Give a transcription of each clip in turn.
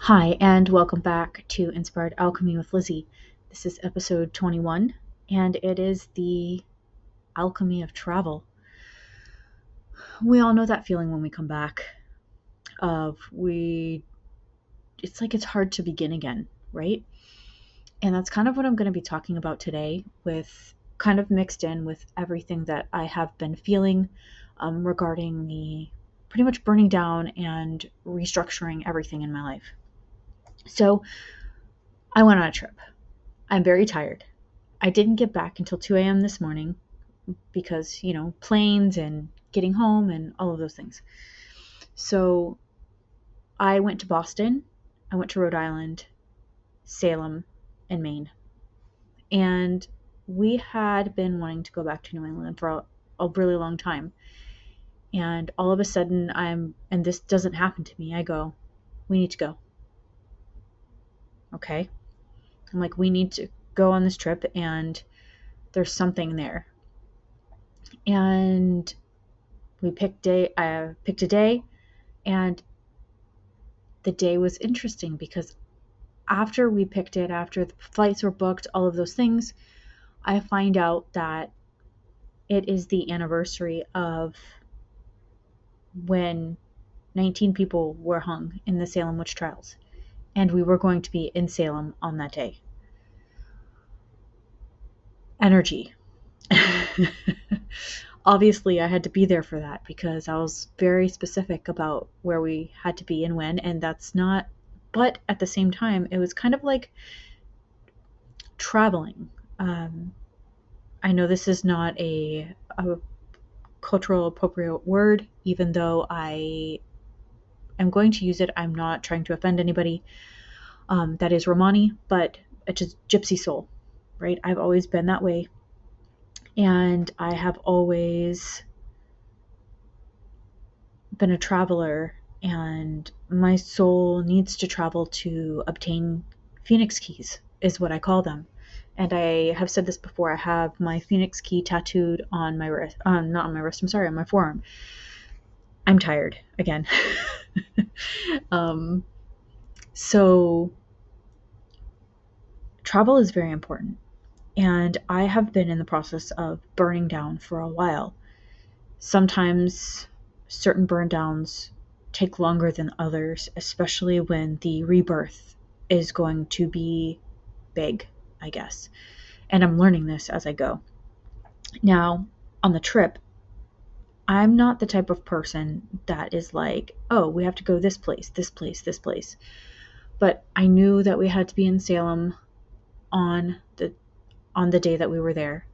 Hi, and welcome back to Inspired Alchemy with Lizzie. This is episode 21, and it is the alchemy of travel. We all know that feeling when we come back it's like it's hard to begin again, right? And that's kind of what I'm going to be talking about today, with kind of mixed in with everything that I have been feeling regarding the pretty much burning down and restructuring everything in my life. So I went on a trip. I'm very tired. I didn't get back until 2 a.m. this morning because, planes and getting home and all of those things. So I went to Boston, I went to Rhode Island, Salem, and Maine. And we had been wanting to go back to New England for a really long time. And all of a sudden, and this doesn't happen to me, I go, we need to go. Okay. I'm like, we need to go on this trip, and there's something there. And I picked a day, and the day was interesting because after we picked it, after the flights were booked, all of those things, I find out that it is the anniversary of when 19 people were hung in the Salem witch trials, and we were going to be in Salem on that day. Energy. Obviously, I had to be there for that because I was very specific about where we had to be and when, and but at the same time, it was kind of like traveling. I know this is not a cultural appropriate word, even though I am going to use it. I'm not trying to offend anybody. That is Romani, but it's just gypsy soul, right? I've always been that way. And I have always been a traveler, and my soul needs to travel to obtain Phoenix keys, is what I call them. And I have said this before, I have my Phoenix key tattooed on my wrist, not on my wrist, I'm sorry, on my forearm. I'm tired again. So travel is very important. And I have been in the process of burning down for a while. Sometimes certain burn downs take longer than others, especially when the rebirth is going to be big, I guess. And I'm learning this as I go. Now, on the trip, I'm not the type of person that is like, oh, we have to go this place, this place, this place. But I knew that we had to be in Salem on the day that we were there.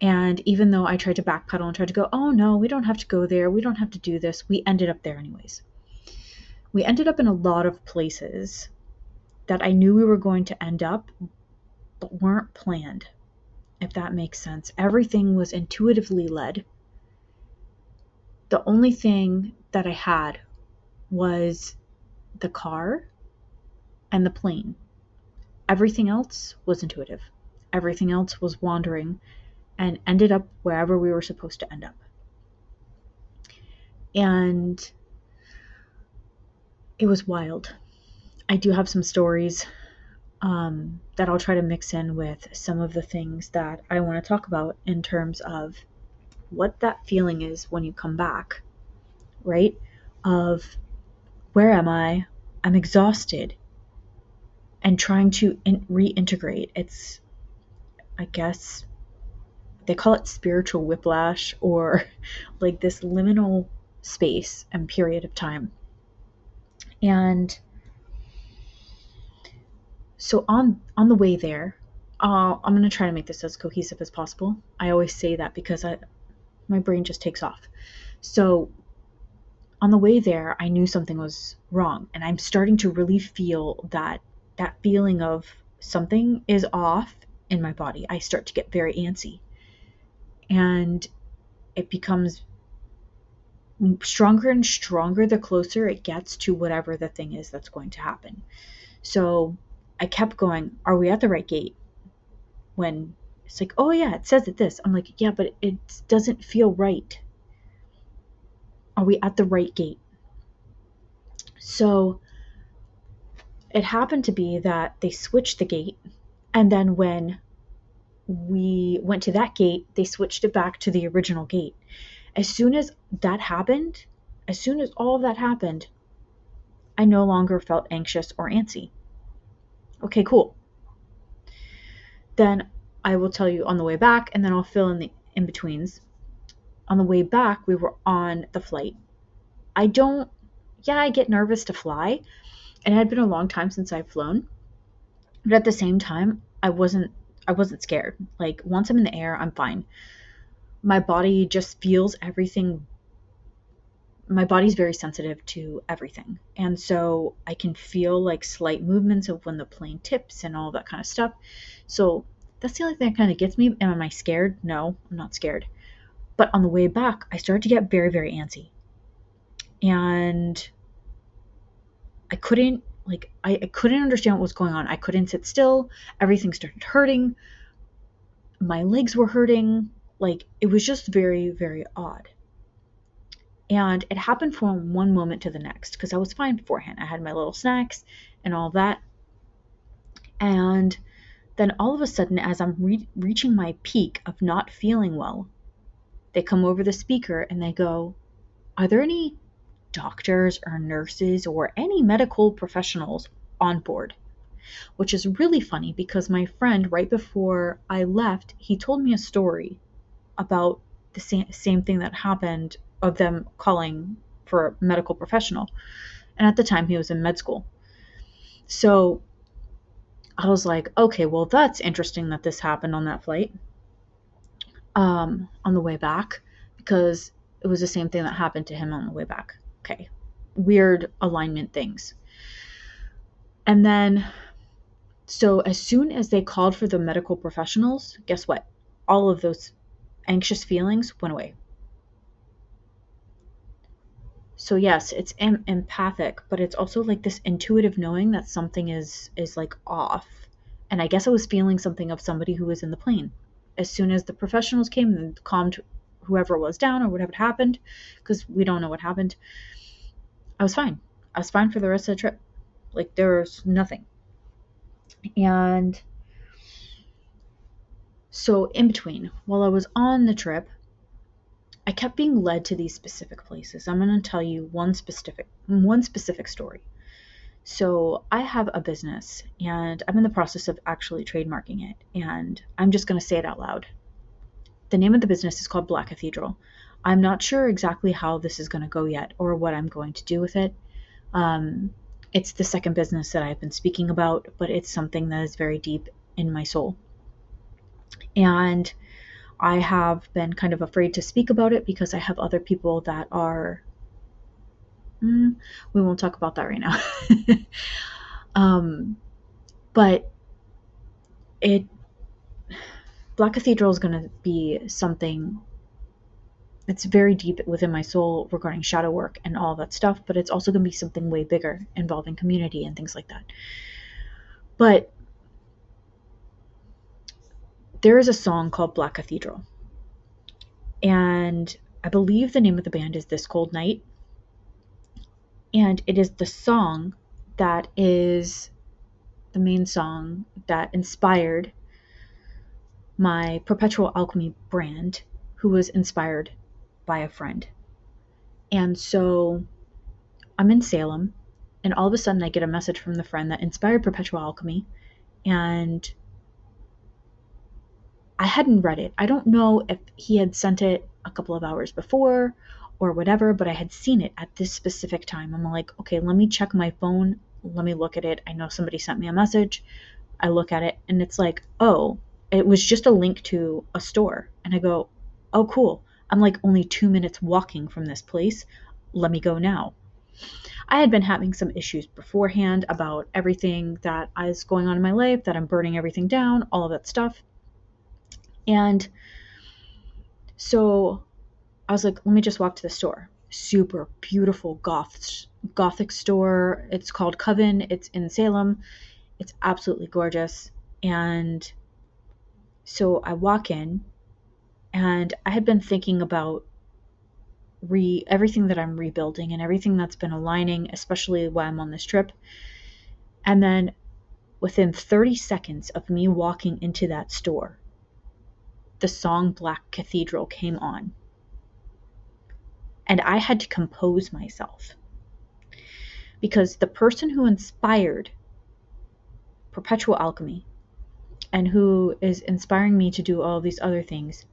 And even though I tried to backpedal and tried to go, oh no, we don't have to go there, we don't have to do this, we ended up there anyways. We ended up in a lot of places that I knew we were going to end up, but weren't planned, if that makes sense. Everything was intuitively led. The only thing that I had was the car and the plane. Everything else was intuitive. Everything else was wandering and ended up wherever we were supposed to end up. And it was wild. I do have some stories that I'll try to mix in with some of the things that I want to talk about in terms of what that feeling is when you come back, right? Of where am I? I'm exhausted and trying to reintegrate. It's, I guess, they call it spiritual whiplash, or like this liminal space and period of time. And so on the way there, I'm going to try to make this as cohesive as possible. I always say that because my brain just takes off. So on the way there, I knew something was wrong, and I'm starting to really feel that feeling of something is off in my body. I start to get very antsy, and it becomes stronger and stronger the closer it gets to whatever the thing is that's going to happen. So I kept going, are we at the right gate? When it's like, oh yeah, it says it this. I'm like, yeah, but it doesn't feel right. Are we at the right gate? So it happened to be that they switched the gate, and then when we went to that gate, they switched it back to the original gate. As soon as that happened, as soon as all of that happened, I no longer felt anxious or antsy. Okay, cool. Then I will tell you on the way back, and then I'll fill in the in-betweens. On the way back, we were on the flight. I get nervous to fly, and it had been a long time since I've flown. But at the same time, I wasn't scared. Like, once I'm in the air, I'm fine. My body just feels everything. My body's very sensitive to everything. And so I can feel like slight movements of when the plane tips and all that kind of stuff. So that's the only thing that kind of gets me. Am I scared? No, I'm not scared. But on the way back, I started to get very, very antsy. And I couldn't I couldn't understand what was going on. I couldn't sit still. Everything started hurting. My legs were hurting. Like, it was just very, very odd. And it happened from one moment to the next because I was fine beforehand. I had my little snacks and all that. And then all of a sudden, as I'm reaching my peak of not feeling well, they come over the speaker and they go, "Are there any doctors or nurses or any medical professionals on board?" Which is really funny because my friend, right before I left, he told me a story about the same thing that happened, of them calling for a medical professional. And at the time, he was in med school. So I was like, okay, well, that's interesting that this happened on that flight, on the way back, because it was the same thing that happened to him on the way back. Okay. Weird alignment things. And then, so as soon as they called for the medical professionals, guess what? All of those anxious feelings went away. So yes, it's empathic, but it's also like this intuitive knowing that something is like off. And I guess I was feeling something of somebody who was in the plane. As soon as the professionals came and calmed whoever was down or whatever happened, because we don't know what happened, I was fine. I was fine for the rest of the trip. Like, there was nothing. And so in between, while I was on the trip, I kept being led to these specific places. I'm going to tell you one specific story. So I have a business and I'm in the process of actually trademarking it, and I'm just going to say it out loud. The name of the business is called Black Cathedral. I'm not sure exactly how this is going to go yet or what I'm going to do with it. It's the second business that I've been speaking about, but it's something that is very deep in my soul. And I have been kind of afraid to speak about it because I have other people that are, we won't talk about that right now. But Black Cathedral is going to be something that's very deep within my soul regarding shadow work and all that stuff, but it's also going to be something way bigger involving community and things like that. But there is a song called Black Cathedral, and I believe the name of the band is This Cold Night, and it is the song that is the main song that inspired my Perpetual Alchemy brand, who was inspired by a friend. And so I'm in Salem, and all of a sudden I get a message from the friend that inspired Perpetual Alchemy, and I hadn't read it. I don't know if he had sent it a couple of hours before or whatever, but I had seen it at this specific time. I'm like, okay, let me check my phone. Let me look at it. I know somebody sent me a message. I look at it, and it's like, oh, it was just a link to a store. And I go, oh, cool. I'm like only 2 minutes walking from this place. Let me go now. I had been having some issues beforehand about everything that is going on in my life, that I'm burning everything down, all of that stuff. And so I was like, let me just walk to the store. Super beautiful gothic store. It's called Coven. It's in Salem. It's absolutely gorgeous. And so I walk in, and I had been thinking about everything that I'm rebuilding and everything that's been aligning, especially while I'm on this trip. And then within 30 seconds of me walking into that store, the song Black Cathedral came on. And I had to compose myself because the person who inspired Perpetual Alchemy and who is inspiring me to do all of these other things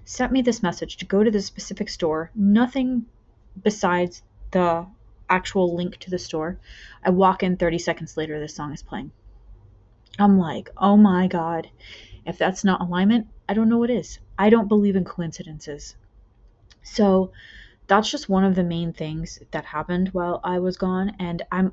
sent me this message to go to this specific store, nothing besides the actual link to the store. I walk in, 30 seconds later, this song is playing. I'm like, oh my God, if that's not alignment, I don't know what is. I don't believe in coincidences. So that's just one of the main things that happened while I was gone. And I'm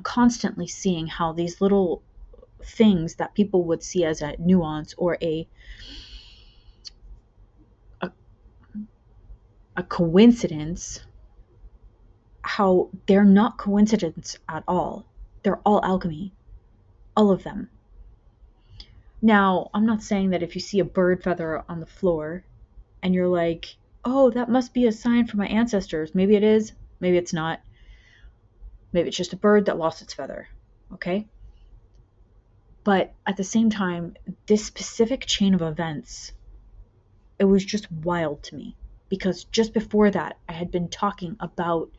constantly seeing how these little things that people would see as a nuance or a coincidence, how they're not coincidence at all. They're all alchemy. All of them. Now, I'm not saying that if you see a bird feather on the floor and you're like, oh, that must be a sign for my ancestors. Maybe it is, maybe it's not. Maybe it's just a bird that lost its feather. Okay? But at the same time, this specific chain of events, it was just wild to me. Because just before that, I had been talking about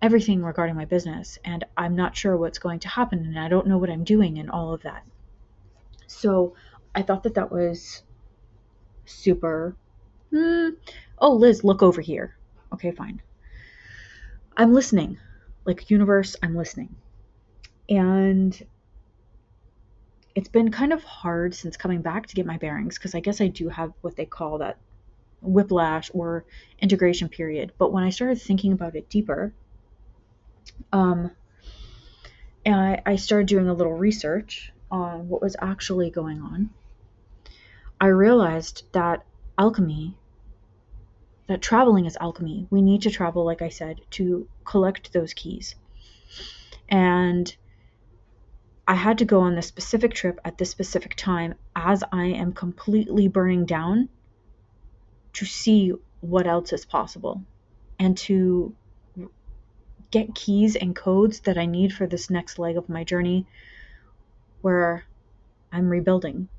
everything regarding my business, and I'm not sure what's going to happen, and I don't know what I'm doing, and all of that. So I thought that was super. Oh, Liz, look over here. Okay, fine. I'm listening. Like, universe, I'm listening. And it's been kind of hard since coming back to get my bearings, because I guess I do have what they call that whiplash or integration period. But when I started thinking about it deeper, and I started doing a little research on what was actually going on, I realized that alchemy, that traveling is alchemy. We need to travel, like I said, to collect those keys. And I had to go on this specific trip at this specific time as I am completely burning down to see what else is possible and to get keys and codes that I need for this next leg of my journey where I'm rebuilding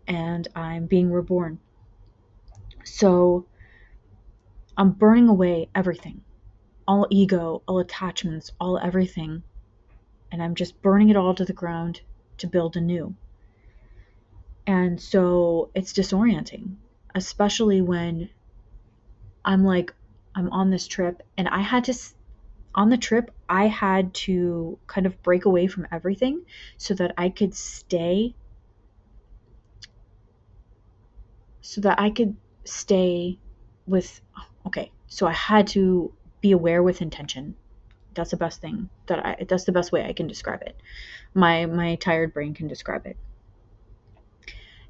and I'm being reborn. So I'm burning away everything, all ego, all attachments, all everything, and I'm just burning it all to the ground to build anew. And so it's disorienting, especially when I'm on this trip and on the trip, I had to kind of break away from everything so that I could stay with, okay, so I had to be aware with intention. That's the best thing that's the best way I can describe it. My tired brain can describe it.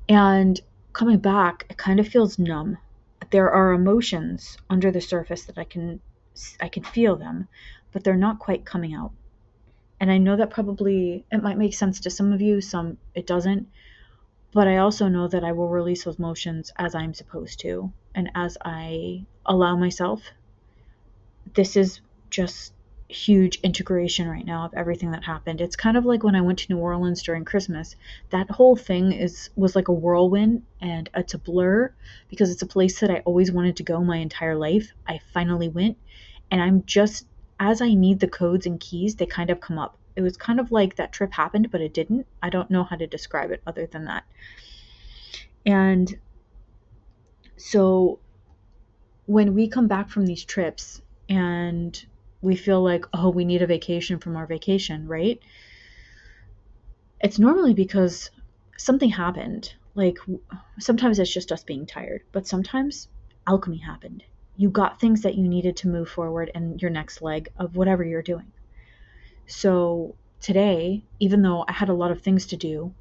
And coming back, it kind of feels numb. There are emotions under the surface that I can feel them, but they're not quite coming out. And I know that probably it might make sense to some of you, some it doesn't. But I also know that I will release those emotions as I'm supposed to, and as I allow myself. This is just huge integration right now of everything that happened. It's kind of like when I went to New Orleans during Christmas. That whole thing was like a whirlwind, and it's a blur because it's a place that I always wanted to go my entire life. I finally went, and I'm just, as I need the codes and keys, they kind of come up. It was kind of like that trip happened, but it didn't. I don't know how to describe it other than that. And so when we come back from these trips and we feel like, oh, we need a vacation from our vacation, right? It's normally because something happened. Like, sometimes it's just us being tired, but sometimes alchemy happened. You got things that you needed to move forward in your next leg of whatever you're doing. So today, even though I had a lot of things to do,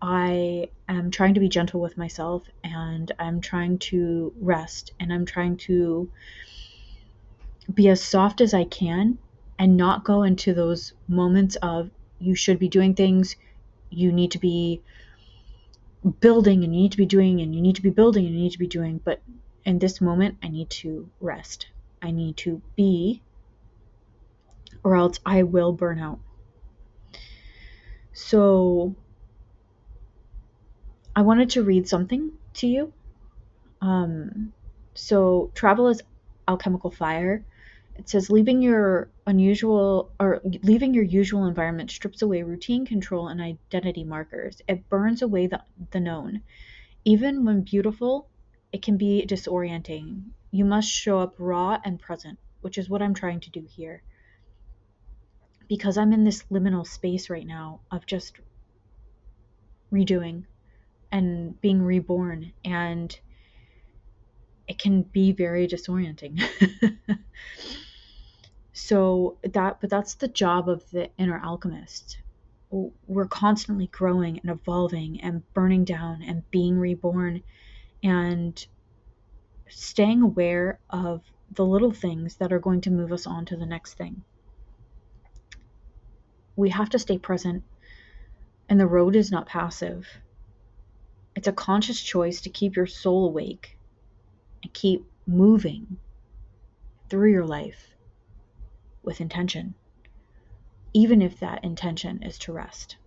I am trying to be gentle with myself, and I'm trying to rest, and I'm trying to be as soft as I can and not go into those moments of you should be doing things, you need to be building, and you need to be doing, and you need to be building, and you need to be doing. But in this moment, I need to rest. I need to be, or else I will burn out. So I wanted to read something to you. Um, so travel is alchemical fire. It says leaving your usual environment strips away routine control and identity markers. It burns away the known. Even when beautiful, it can be disorienting. You must show up raw and present, which is what I'm trying to do here. Because I'm in this liminal space right now of just redoing and being reborn, and it can be very disorienting. But that's the job of the inner alchemist. We're constantly growing and evolving and burning down and being reborn and staying aware of the little things that are going to move us on to the next thing. We have to stay present, and the road is not passive. It's a conscious choice to keep your soul awake and keep moving through your life with intention, even if that intention is to rest.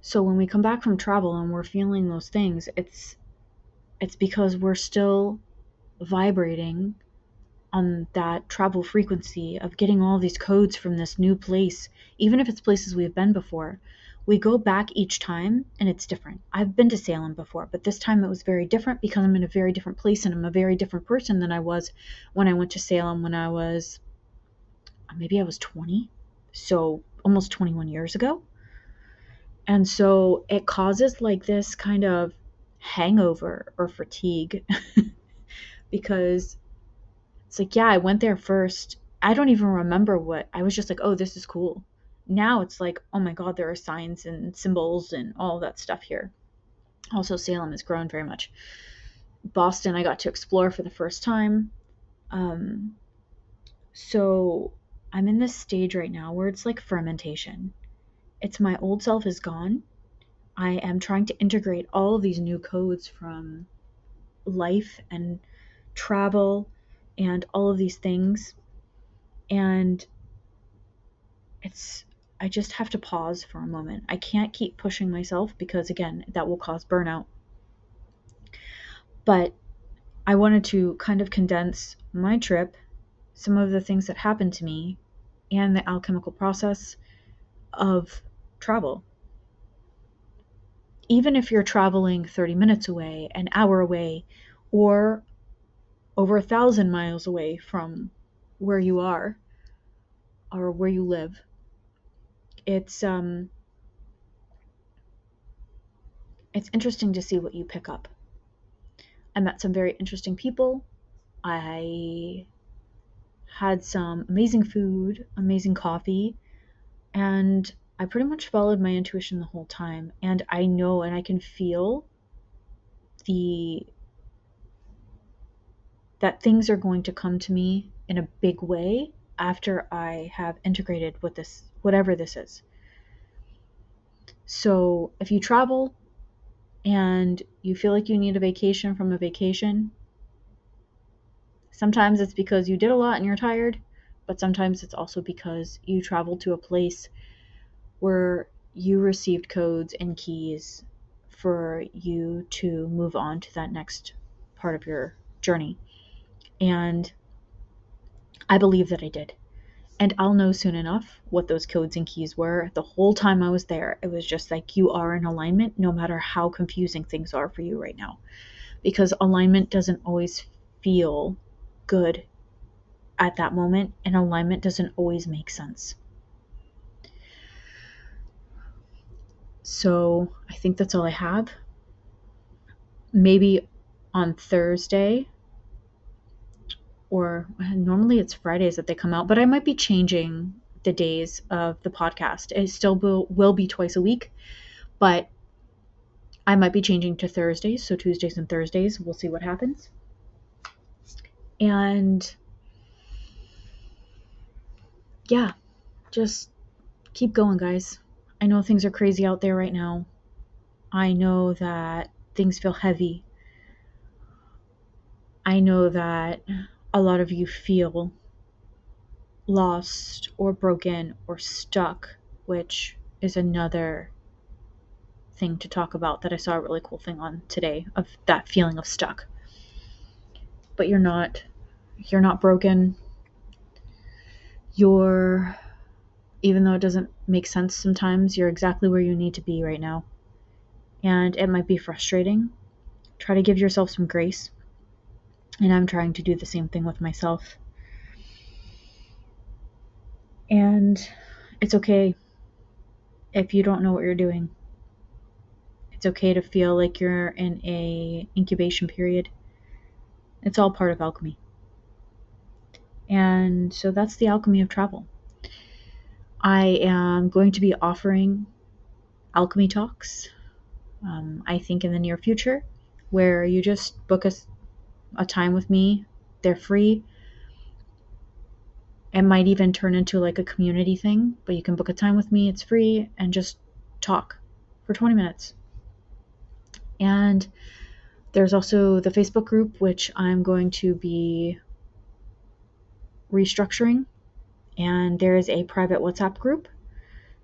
So when we come back from travel and we're feeling those things, it's because we're still vibrating on that travel frequency of getting all these codes from this new place, even if it's places we've been before. We go back each time and it's different. I've been to Salem before, but this time it was very different because I'm in a very different place and I'm a very different person than I was when I went to Salem when I was 20, so almost 21 years ago. And so it causes like this kind of hangover or fatigue because it's like, yeah, I went there first. I don't even remember what I was just like, oh, this is cool. Now it's like, oh my God, there are signs and symbols and all that stuff here. Also, Salem has grown very much. Boston, I got to explore for the first time. So I'm in this stage right now where it's like fermentation. It's my old self is gone. I am trying to integrate all of these new codes from life and travel and all of these things. And I just have to pause for a moment. I can't keep pushing myself because, again, that will cause burnout. But I wanted to kind of condense my trip, some of the things that happened to me, and the alchemical process of travel. Even if you're traveling 30 minutes away, an hour away, or over 1,000 miles away from where you are or where you live, it's interesting to see what you pick up. I met some very interesting people. I had some amazing food, amazing coffee, and I pretty much followed my intuition the whole time. And I know and I can feel that things are going to come to me in a big way after I have integrated with this, whatever this is. So if you travel and you feel like you need a vacation from a vacation, sometimes it's because you did a lot and you're tired, but sometimes it's also because you traveled to a place where you received codes and keys for you to move on to that next part of your journey. And I believe that I did. And I'll know soon enough what those codes and keys were. The whole time I was there, it was just like, you are in alignment no matter how confusing things are for you right now. Because alignment doesn't always feel good at that moment, and alignment doesn't always make sense. So I think that's all I have. Maybe on Thursday, or normally it's Fridays that they come out, but I might be changing the days of the podcast. It still will be twice a week, but I might be changing to Thursdays, so Tuesdays and Thursdays. We'll see what happens. And yeah, just keep going, guys. I know things are crazy out there right now. I know that things feel heavy. I know that a lot of you feel lost or broken or stuck, which is another thing to talk about that I saw a really cool thing on today of that feeling of stuck. But you're not broken. Even though it doesn't make sense sometimes, you're exactly where you need to be right now. And it might be frustrating. Try to give yourself some grace. And I'm trying to do the same thing with myself. And it's okay if you don't know what you're doing. It's okay to feel like you're in a incubation period. It's all part of alchemy. And so that's the alchemy of travel. I am going to be offering alchemy talks, I think in the near future, where you just book a time with me. They're free. It might even turn into like a community thing, but you can book a time with me. It's free, and just talk for 20 minutes. And there's also the Facebook group, which I'm going to be restructuring. And there is a private WhatsApp group.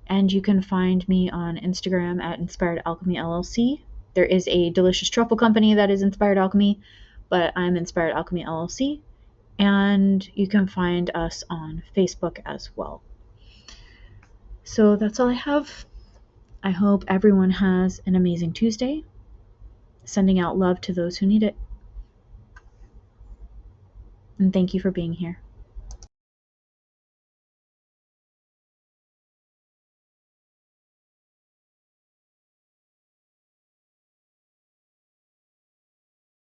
And you can find me on Instagram at Inspired Alchemy LLC. There is a delicious truffle company that is Inspired Alchemy, but I'm Inspired Alchemy LLC. And you can find us on Facebook as well. So that's all I have. I hope everyone has an amazing Tuesday. Sending out love to those who need it. And thank you for being here.